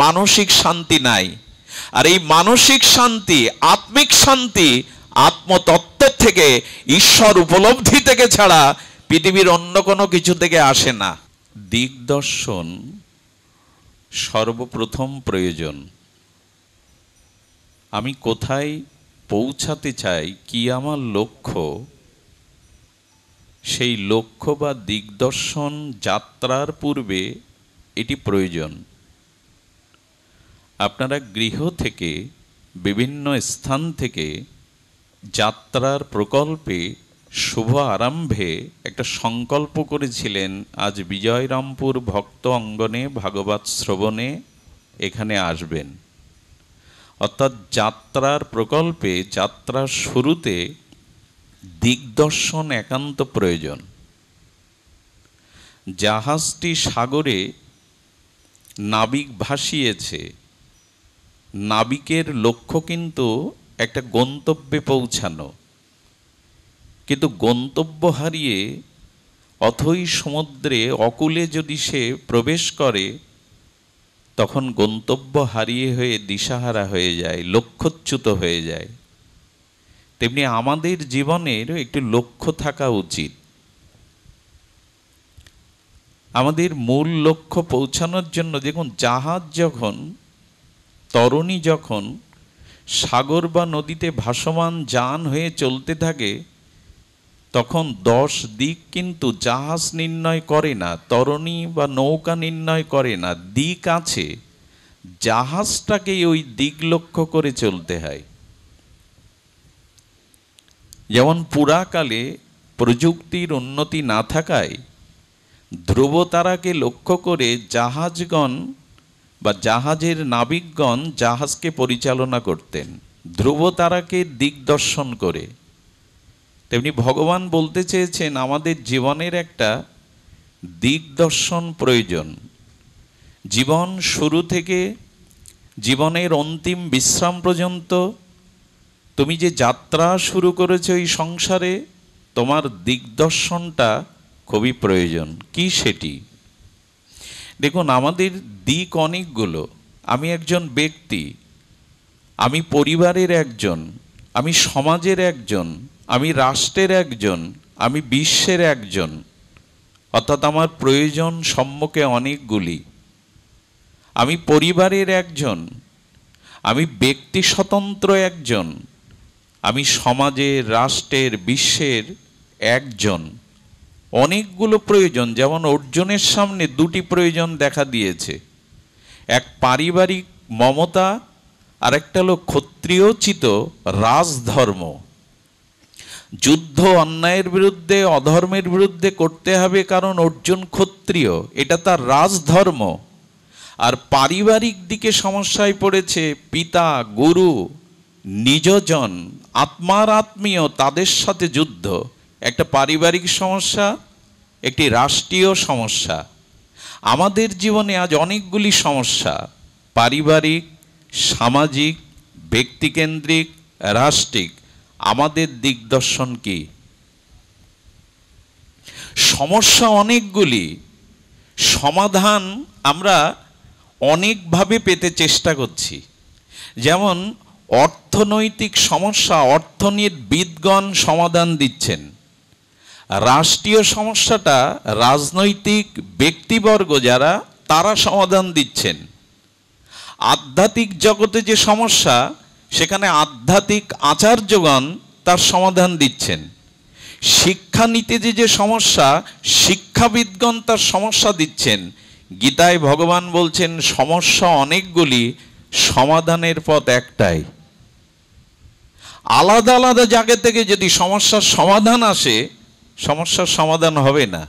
মানসিক শান্তি নাই। আর এই মানসিক শান্তি, আত্মিক শান্তি আত্মতত্ত্ব থেকে, ঈশ্বর উপলব্ধি থেকে ছাড়া পৃথিবীর অন্য কোনো কিছু থেকে আসে না। দিগদর্শন সর্বপ্রথম প্রয়োজন। আমি কোথায় পৌঁছাতে চাই, কি আমার লক্ষ্য, সেই লক্ষ্য বা দিগদর্শন যাত্রার পূর্বে এটি প্রয়োজন। আপনারা গৃহ থেকে, বিভিন্ন স্থান থেকে যাত্রার প্রকল্পে শুভ আরম্ভে একটা সংকল্প করেছিলেন, আজ বিজয়রামপুর ভক্ত অঙ্গনে ভাগবত শ্রবণে এখানে আসবেন। অর্থাৎ যাত্রার প্রকল্পে, যাত্রার শুরুতে দিগদর্শন একান্ত প্রয়োজন। জাহাজটি সাগরে নাবিক ভাসিয়েছে, নাবিকের লক্ষ্য কিন্তু একটা গন্তব্যে পৌঁছানো, কিন্তু গন্তব্য হারিয়ে অথই সমুদ্রে অকূলে যদি সে প্রবেশ করে, তখন গন্তব্য হারিয়ে হয়ে দিশাহারা হয়ে যায়, লক্ষ্যচ্যুত হয়ে যায়। তেমনি আমাদের জীবনের একটি লক্ষ্য থাকা উচিত। আমাদের মূল লক্ষ্য পৌঁছানোর জন্য, দেখুন জাহাজ যখন, তরণী যখন সাগর বা নদীতে ভাসমান যান হয়ে চলতে থাকে, তখন 10 দিক কিন্তু জাহাজ নির্ণয় করে না, তরণী বা নৌকা নির্ণয় করে না। দিক আছে, জাহাজটাকে ওই দিক লক্ষ্য করে চলতে হয়। যেমন পুরাকালে প্রযুক্তির উন্নতি না থাকায় ধ্রুবতারাকে লক্ষ্য করে জাহাজগণ বা জাহাজের নাবিকগণ জাহাজকে পরিচালনা করতেন, ধ্রুবতারাকে দিগদর্শন করে। তেমনি ভগবান বলতে চেয়েছেন আমাদের জীবনের একটা দিগদর্শন প্রয়োজন। জীবন শুরু থেকে জীবনের অন্তিম বিশ্রাম পর্যন্ত তুমি যে যাত্রা শুরু করেছো এই সংসারে, তোমার দিগদর্শনটা খুবই প্রয়োজন। কি সেটি? দেখুন, আমাদের দিক অনেকগুলো। আমি একজন ব্যক্তি, আমি পরিবারের একজন, আমি সমাজের একজন, আমি রাষ্ট্রের একজন, আমি বিশ্বের একজন। অর্থাৎ আমার প্রয়োজন সম্মুখে অনেকগুলি। আমি পরিবারের একজন, আমি ব্যক্তি স্বতন্ত্র একজন, আমি সমাজের, রাষ্ট্রের, বিশ্বের একজন। অনেকগুলো প্রয়োজন। যেমন অর্জুনের সামনে 2টি প্রয়োজন দেখা দিয়েছে, এক পারিবারিক মমতা, আর একটা হলো ক্ষত্রিয়োচিত রাজধর্ম। যুদ্ধ অন্যায়ের বিরুদ্ধে, অধর্মের বিরুদ্ধে করতে হবে, কারণ অর্জুন ক্ষত্রিয়, এটা তার রাজধর্ম। আর পারিবারিক দিকে সমস্যায় পড়েছে, পিতা, গুরু, নিজজন, আত্মার আত্মীয়, তাদের সাথে যুদ্ধ। একটা পারিবারিক সমস্যা, একটি রাষ্ট্রীয় সমস্যা। আমাদের জীবনে আজ অনেকগুলি সমস্যা, পারিবারিক, সামাজিক, ব্যক্তিকেন্দ্রিক, রাষ্ট্রিক। আমাদের দিগদর্শন কি? সমস্যা অনেকগুলি, সমাধান আমরা অনেকভাবে পেতে চেষ্টা করছি। যেমন অর্থনৈতিক সমস্যা অর্থনীতিবিদগণ সমাধান দিচ্ছেন, রাষ্ট্রীয় সমস্যাটা রাজনৈতিক ব্যক্তিবর্গ যারা, তারা সমাধান দিচ্ছেন। আধ্যাত্মিক জগতে যে সমস্যা, সেখানে আধ্যাত্মিক আচার্যগণ তার সমাধান দিচ্ছেন। শিক্ষানীতিতে যে সমস্যা, শিক্ষাবিদগণ তার সমস্যা দিচ্ছেন। গীতায় ভগবান বলছেন সমস্যা অনেকগুলি, সমাধানের পথ একটাই। আলাদা আলাদা জায়গা থেকে যদি সমস্যার সমাধান আসে, সমস্যার সমাধান হবে না।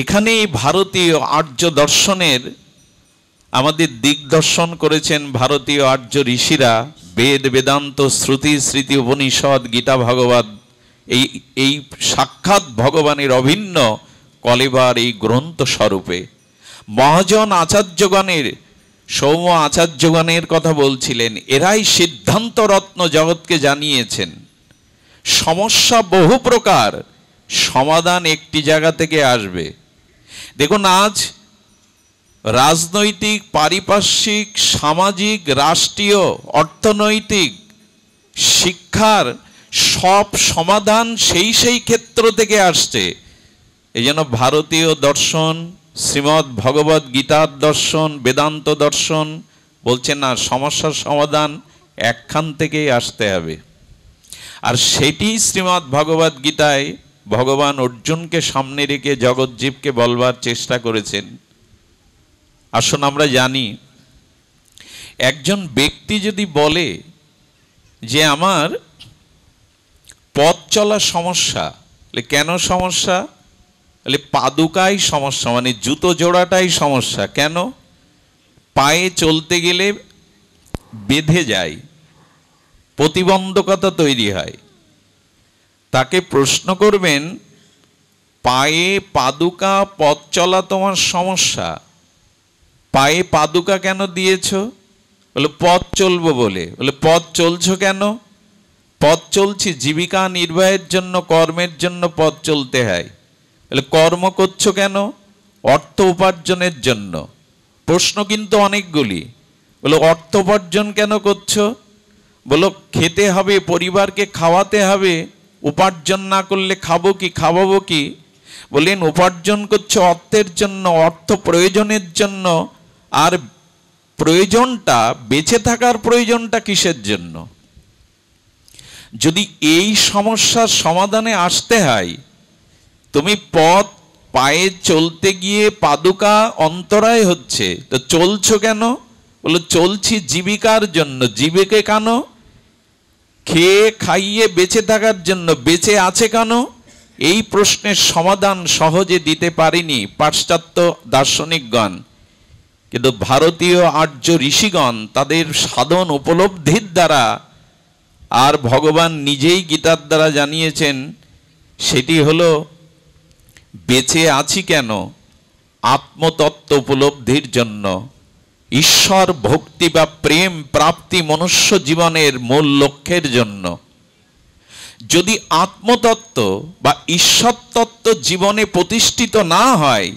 এখানেই ভারতীয় আর্য দর্শনের আমাদের দিগদর্শন করেছেন ভারতীয় আর্য ঋষিরা। বেদ, বেদান্ত, শ্রুতি, স্মৃতি, উপনিষদ, গীতা, ভাগবত, এই সাক্ষাৎ ভগবানের অভিন্ন কলেবার এই গ্রন্থ স্বরূপে মহাজন আচার্যগণের, সৌম্য আচার্যগণের কথা বলছিলেন, এরাই সিদ্ধান্ত রত্ন জগৎকে জানিয়েছেন। সমস্যা বহু প্রকার, সমাধান একটি জায়গা থেকে আসবে। দেখুন, আজ রাজনৈতিক, পারিপার্শ্বিক, সামাজিক, রাষ্ট্রীয়, অর্থনৈতিক, শিক্ষার সব সমাধান সেই ক্ষেত্র থেকে আসছে। এই জন্য ভারতীয় দর্শন, শ্রীমদ্ ভগবদ গীতার দর্শন, বেদান্ত দর্শন বলছে না, সমস্যার সমাধান একখান থেকেই আসতে হবে। আর সেটি শ্রীমদ্ ভগবদ গীতায় ভগবান অর্জুনকে সামনে রেখে জগৎজীবকে বলবার চেষ্টা করেছেন। আসুন আমরা জানি, একজন ব্যক্তি যদি বলে যে আমার পথ চলা সমস্যা, কেন সমস্যা? বলে পাদুকাই সমস্যা, মানে জুতো জোড়াটাই সমস্যা। কেন? পায়ে চলতে গেলে বেঁধে যায়, প্রতিবন্ধকতা তৈরি হয়। তাকে প্রশ্ন করবেন, পায়ে পাদুকা, পথ চলা তোমার সমস্যা, পায়ে পাদুকা কেন দিয়েছ? বলে পথ চলবো বলে। বলে পথ চলছো কেন? পথ চলছি জীবিকা নির্বাহের জন্য, কর্মের জন্য পথ চলতে হয়। বলে কর্ম করছো কেন? অর্থ উপার্জনের জন্য। প্রশ্ন কিন্তু অনেকগুলি। বলে অর্থ উপার্জন কেন করছো? বলো খেতে হবে, পরিবারকে খাওয়াতে হবে, উপার্জন না করলে খাবো কি, খাওয়াবো কি? বলেন উপার্জন করছো অর্থের জন্য, অর্থ প্রয়োজনের জন্য। আর প্রয়োজনটা, বেঁচে থাকার প্রয়োজনটা কিসের জন্য? যদি এই সমস্যার সমাধানে আসতে হয়, তুমি পথ পায়ে চলতে গিয়ে পাদুকা অন্তরায় হচ্ছে, তো চলছো কেন? বলো চলছি জীবিকার জন্য। জীবিকা কেন? খেয়ে খাইয়ে বেঁচে থাকার জন্য। বেঁচে আছে কেন? এই প্রশ্নের সমাধান সহজে দিতে পারেনি পাশ্চাত্য দার্শনিকগণ, কিন্তু ভারতীয় আর্য ঋষিগণ তাদের সাধন উপলব্ধির দ্বারা, আর ভগবান নিজেই গীতার দ্বারা জানিয়েছেন, সেটি হলো বেঁচে আছি কেন? আত্মতত্ত্ব উপলব্ধির জন্য। ঈশ্বর ভক্তি বা প্রেম প্রাপ্তি মনুষ্য জীবনের মূল লক্ষ্যের জন্য। যদি আত্মতত্ত্ব বা ঈশ্বর তত্ত্ব জীবনে প্রতিষ্ঠিত না হয়,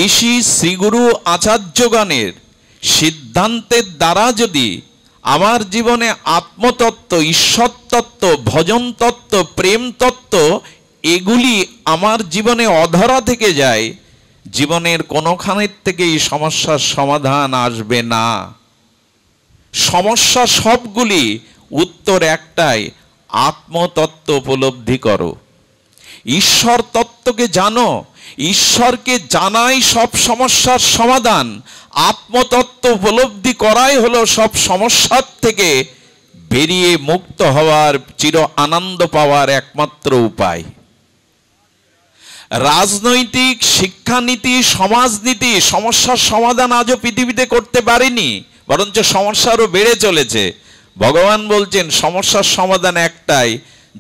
ঋষি শ্রীগুরু আচার্যগণের সিদ্ধান্তের দ্বারা যদি আমার জীবনে আত্মতত্ত্ব, ঈশ্বর তত্ত্ব, ভজন তত্ত্ব, প্রেম তত্ত্ব এগুলি আমার জীবনে অধরা থেকে যায়, জীবনের কোনোখানের থেকেই সমস্যার সমাধান আসবে না। সমস্যা সবগুলি, উত্তর একটাই, আত্মতত্ত্ব উপলব্ধি করো, ঈশ্বর তত্ত্বকে জানো। ঈশ্বরকে জানাই সব সমস্যার সমাধান। আত্মতত্ত্ব উপলব্ধি করাই হলো সব সমস্যার থেকে বেরিয়ে মুক্ত হওয়ার, চির আনন্দ পাওয়ার একমাত্র উপায়। রাজনৈতিক, শিক্ষানীতি, সমাজনীতি সমস্যার সমাধান আজও পৃথিবীতে করতে পারেনি, বরঞ্চ সমস্যা আরও বেড়ে চলেছে। ভগবান বলছেন সমস্যার সমাধান একটাই,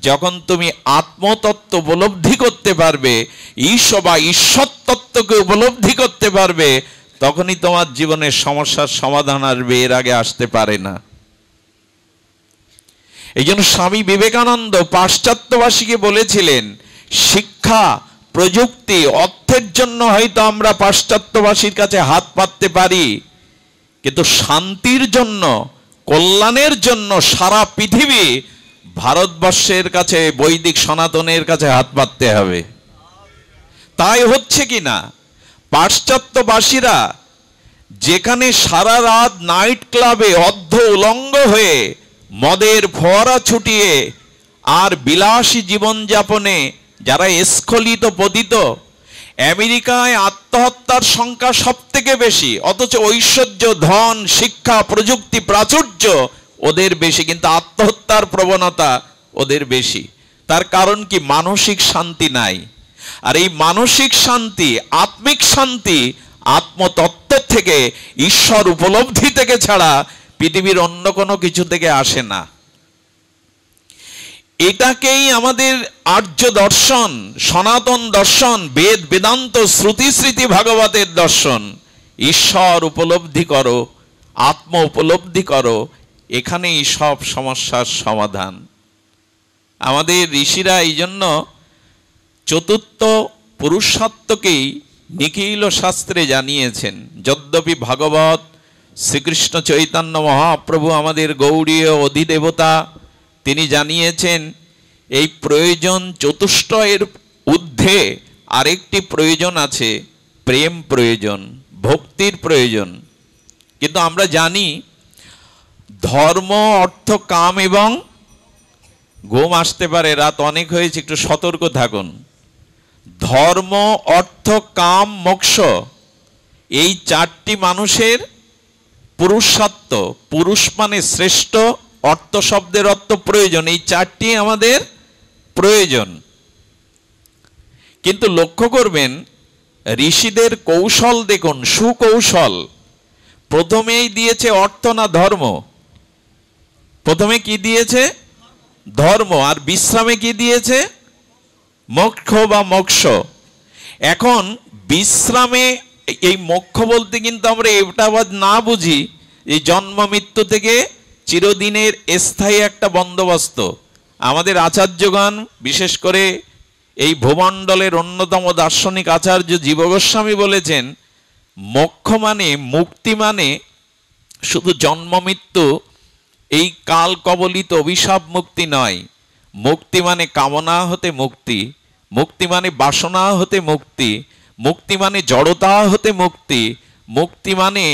যখন তুমি আত্মতত্ত্ব উপলব্ধি করতে পারবে, ঈশ্বর তত্ত্বকে উপলব্ধি করতে পারবে, তখনই তোমার জীবনের সমস্যার সমাধান আসবে, এর আগে আসতে পারে না। এই জন্য স্বামী বিবেকানন্দ পাশ্চাত্যবাসীকে বলেছিলেন, শিক্ষা, প্রযুক্তি, অর্থের জন্য হয়তো আমরা পাশ্চাত্যবাসীর কাছে হাত পাততে পারি, কিন্তু শান্তির জন্য, কল্যাণের জন্য সারা পৃথিবী ভারতবর্ষের কাছে, বৈদিক সনাতনের কাছে হাত পাততে হবে। তাই হচ্ছে কি না, পাশ্চাত্যবাসীরা যেখানে সারা রাত নাইট ক্লাবে অর্ধ উলঙ্গ হয়ে মদের ফোয়ারা ছুটিয়ে আর বিলাসী জীবনযাপনে যারা স্খলিত পতিত, আমেরিকায় আত্মহত্যার সংখ্যা সব থেকে বেশি, অথচ ঐশ্বর্য, ধন, শিক্ষা, প্রযুক্তি, প্রাচুর্য ওদের বেশি, কিন্তু আত্মহত্যার প্রবণতা ওদের বেশি। তার কারণ কি? মানসিক শান্তি নাই। আর এই মানসিক শান্তি, আত্মিক শান্তি আত্মতত্ত্ব থেকে, ঈশ্বর উপলব্ধি থেকে ছাড়া পৃথিবীর অন্য কোনো কিছু থেকে আসে না। এটাকেই আমাদের আর্য দর্শন, সনাতন দর্শন, বেদ বেদান্ত, শ্রুতি স্মৃতি ভাগবতের দর্শন। ঈশ্বর উপলব্ধি করো, আত্ম উপলব্ধি করো, এখানেই সব সমস্যার সমাধান। আমাদের ঋষিরা এই জন্য চতুর্থ পুরুষার্থকেই নিখিল শাস্ত্রে জানিয়েছেন। যদ্যপি ভাগবত শ্রীকৃষ্ণ চৈতন্য মহাপ্রভু আমাদের গৌড়ীয় অধিদেবতা, তিনি জানিয়েছেন এই প্রয়োজন চতুষ্টয়ের ঊর্ধ্বে আরেকটি প্রয়োজন আছে, প্রেম প্রয়োজন, ভক্তির প্রয়োজন। কিন্তু আমরা জানি ধর্ম, অর্থ, কাম এবং ঘুম আসতে পারে, রাত অনেক হয়েছে, একটু সতর্ক থাকুন। ধর্ম, অর্থ, কাম, মোক্ষ, এই চারটি মানুষের পুরুষার্থ, পুরুষ মানে শ্রেষ্ঠ, অর্থ শব্দের অর্থ প্রয়োজন, এই চারটি আমাদের প্রয়োজন। কিন্তু লক্ষ্য করবেন ঋষিদের কৌশল দেখুন, সুকৌশল। প্রথমেই দিয়েছে অর্থ না ধর্ম? প্রথমে কি দিয়েছে? ধর্ম। আর বিশ্রামে কি দিয়েছে? মোক্ষ বা মোক্ষ। এখন বিশ্রামে এই মোক্ষ বলতে কিন্তু আমরা এটা না বুঝি এই জন্ম মৃত্যু থেকে চিরদিনের স্থায়ী একটা বন্দোবস্ত। আমাদের আচার্যগণ, বিশেষ করে এই ভূমণ্ডলের অন্যতম দার্শনিক আচার্য জীব গোস্বামী বলেছেন, মোক্ষ মানে, মুক্তি মানে শুধু জন্ম মৃত্যু, এই কাল কবলিত অভিশাপ মুক্তি নয়। মুক্তি মানে কামনা হতে মুক্তি, মুক্তি মানে বাসনা হতে মুক্তি, মুক্তি মানে জড়তা হতে মুক্তি, মুক্তি মানে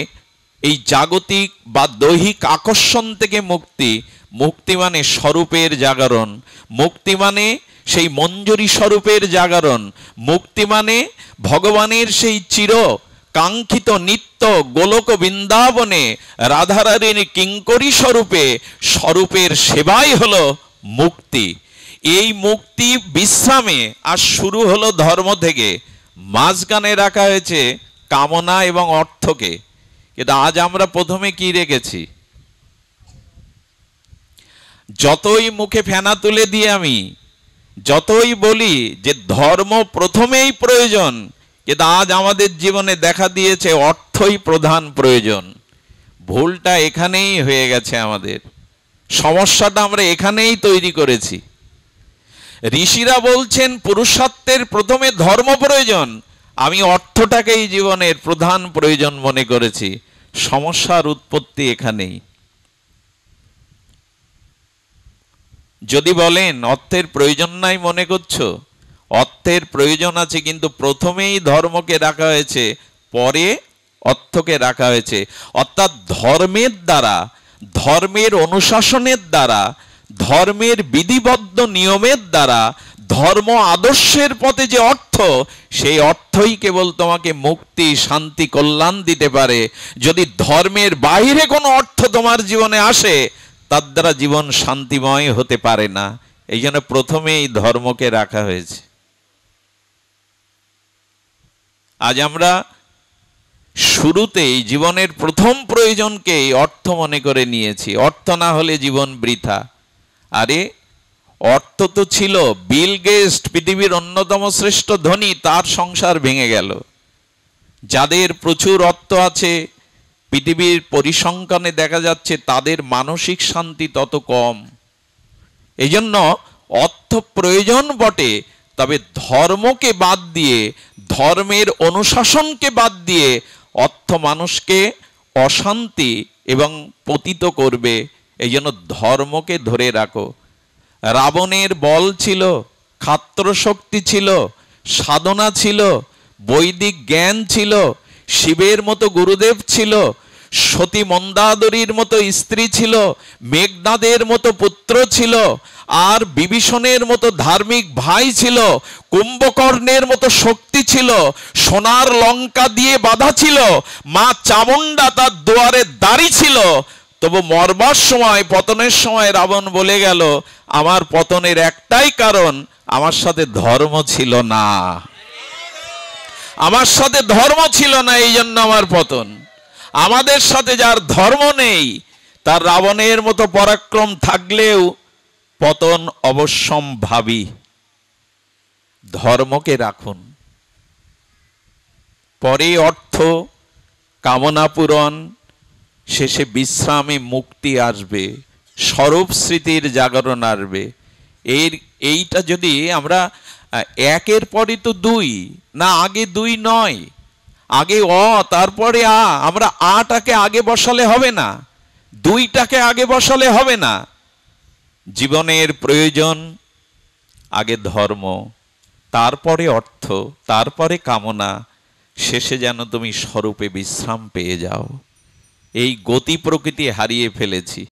এই জাগতিক বা দৈহিক আকর্ষণ থেকে মুক্তি, মুক্তি মানে স্বরূপের জাগরণ, মুক্তি মানে সেই মঞ্জুরি স্বরূপের জাগরণ, মুক্তি মানে ভগবানের সেই চির কাঙ্ক্ষিত নিত্য গোলক বৃন্দাবনে রাধারানীর কিঙ্করী স্বরূপে স্বরূপের সেবাই হলো মুক্তি। এই মুক্তি বিশ্রামে, আর শুরু হলো ধর্ম থেকে, মাঝখানে রাখা হয়েছে কামনা এবং অর্থকে। কিন্তু আজ আমরা প্রথমে কি রেখেছি? যতই মুখে ফেনা তুলে দিয়ে আমি যতই বলি যে ধর্ম প্রথমেই প্রয়োজন, কিন্তু আজ আমাদের জীবনে দেখা দিয়েছে অর্থই প্রধান প্রয়োজন। ভুলটা এখানেই হয়ে গেছে, আমাদের সমস্যাটা আমরা এখানেই তৈরি করেছি। ঋষিরা বলছেন পুরুষার্থের প্রথমে ধর্ম প্রয়োজন, আমি অর্থটাকেই জীবনের প্রধান প্রয়োজন মনে করেছি। সমস্যার উৎপত্তি এখানেই। যদি বলেন অর্থের প্রয়োজন নাই মনে করছো, অর্থের প্রয়োজন আছে, কিন্তু প্রথমেই ধর্মকে রাখা হয়েছে, পরে অর্থকে রাখা হয়েছে। অর্থাৎ ধর্মের দ্বারা, ধর্মের অনুশাসনের দ্বারা, ধর্মের বিধিবদ্ধ নিয়মের দ্বারা, ধর্ম আদর্শের পথে যে অর্থ, সেই অর্থই কেবল তোমাকে মুক্তি, শান্তি, কল্যাণ দিতে পারে। যদি ধর্মের বাইরে কোনো অর্থ তোমার জীবনে আসে, তার দ্বারা জীবন শান্তিময় হতে পারে না। এই জন্য প্রথমেই ধর্মকে রাখা হয়েছে। আজ আমরা শুরুতেই জীবনের প্রথম প্রয়োজনকেই অর্থ মনে করে নিয়েছি। অর্থ না হলে জীবন বৃথা। আরে অর্থ তো ছিল, বিল গেটস পৃথিবীর অন্যতম শ্রেষ্ঠ ধনী, তার সংসার ভেঙে গেল। যাদের প্রচুর অর্থ আছে, পৃথিবীর পরিসংখ্যানে দেখা যাচ্ছে তাদের মানসিক শান্তি তত কম। এই জন্য অর্থ প্রয়োজন বটে, তবে ধর্মকে বাদ দিয়ে, ধর্মের অনুশাসনকে বাদ দিয়ে অর্থ মানুষকে অশান্তি এবং পতিত করবে। এই জন্য ধর্মকে ধরে রাখো। রাবণের বল ছিল, ক্ষাত্র শক্তি ছিল, সাধনা ছিল, বৈদিক জ্ঞান ছিল, শিবের মতো গুরুদেব ছিল, সতী মন্দাদরীর মতো স্ত্রী ছিল, মেঘনাদের মতো পুত্র ছিল, আর বিভীষণের মতো ধার্মিক ভাই ছিল, কুম্ভকর্ণের মতো শক্তি ছিল, সোনার লঙ্কা দিয়ে বাঁধা ছিল, মা চামুন্ডা তার দুয়ারে দাঁড়ি ছিল। তবু মরবার সময়, পতনের সময় রাবণ বলে গেল, আমার পতনের একটাই কারণ, আমার সাথে ধর্ম ছিল না, আমার সাথে ধর্ম ছিল না, এই জন্য আমার পতন। আমাদের সাথে যার ধর্ম নেই, তার রাবণের মতো পরাক্রম থাকলেও পতন অবশ্যম্ভাবী। ধর্মকে রাখুন, পরে অর্থ, কামনা পূরণ, শেষে বিশ্রামে মুক্তি আসবে, স্বরূপ স্মৃতির জাগরণ আসবে। এইটা যদি আমরা একের পরে তো দুই, না আগে দুই নয়, আগে অ তারপরে আ। আমরা আটাকে আগে বসালে হবে না, দুইটাকে আগে বসালে হবে না। জীবনের প্রয়োজন, আগে ধর্ম, তারপরে অর্থ, তারপরে কামনা, শেষে যেন তুমি স্বরূপে বিশ্রাম পেয়ে যাও। এই গতি প্রকৃতি হারিয়ে ফেলেছি।